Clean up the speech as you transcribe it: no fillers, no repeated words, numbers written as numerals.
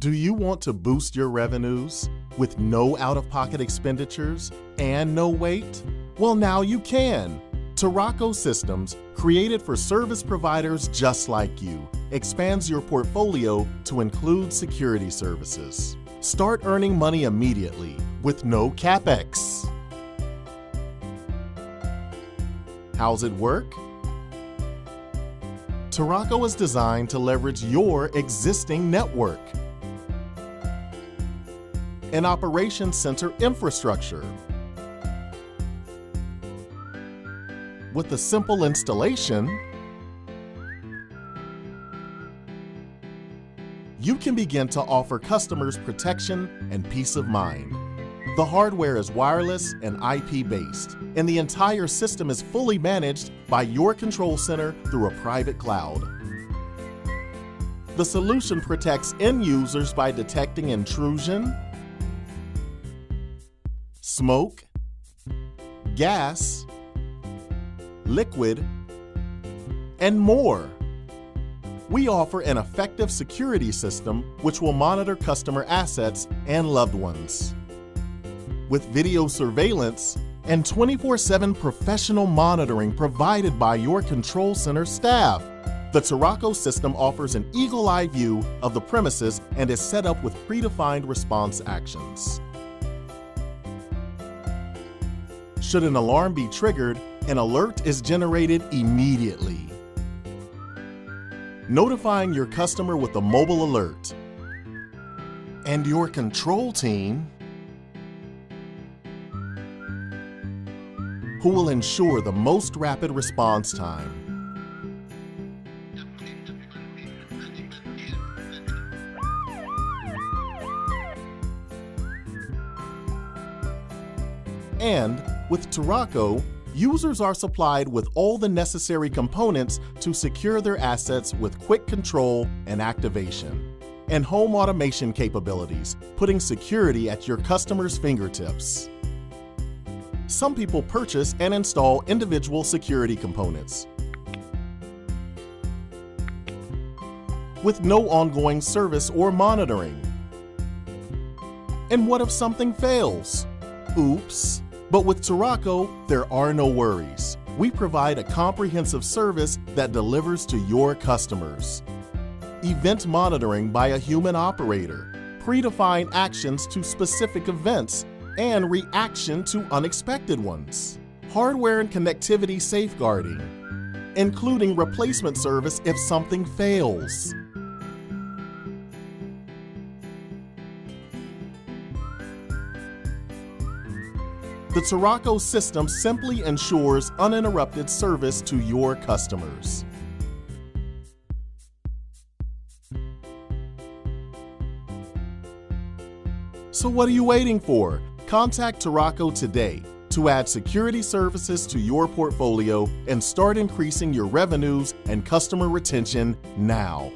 Do you want to boost your revenues with no out-of-pocket expenditures and no wait? Well, now you can. Turaco Systems, created for service providers just like you, expands your portfolio to include security services. Start earning money immediately with no CapEx. How's it work? Turaco is designed to leverage your existing network and operations center infrastructure. With a simple installation, you can begin to offer customers protection and peace of mind. The hardware is wireless and IP-based, and the entire system is fully managed by your control center through a private cloud. The solution protects end users by detecting intrusion, smoke, gas, liquid, and more. We offer an effective security system which will monitor customer assets and loved ones. With video surveillance and 24/7 professional monitoring provided by your control center staff, the Turaco system offers an eagle-eye view of the premises and is set up with predefined response actions. Should an alarm be triggered, an alert is generated immediately, notifying your customer with a mobile alert. And your control team, who will ensure the most rapid response time. And with Turaco, users are supplied with all the necessary components to secure their assets with quick control and activation, and home automation capabilities, putting security at your customers' fingertips. Some people purchase and install individual security components with no ongoing service or monitoring. And what if something fails? Oops! But with Turaco, there are no worries. We provide a comprehensive service that delivers to your customers. Event monitoring by a human operator, predefined actions to specific events, and reaction to unexpected ones. Hardware and connectivity safeguarding, including replacement service if something fails. The Turaco system simply ensures uninterrupted service to your customers. So what are you waiting for? Contact Turaco today to add security services to your portfolio and start increasing your revenues and customer retention now.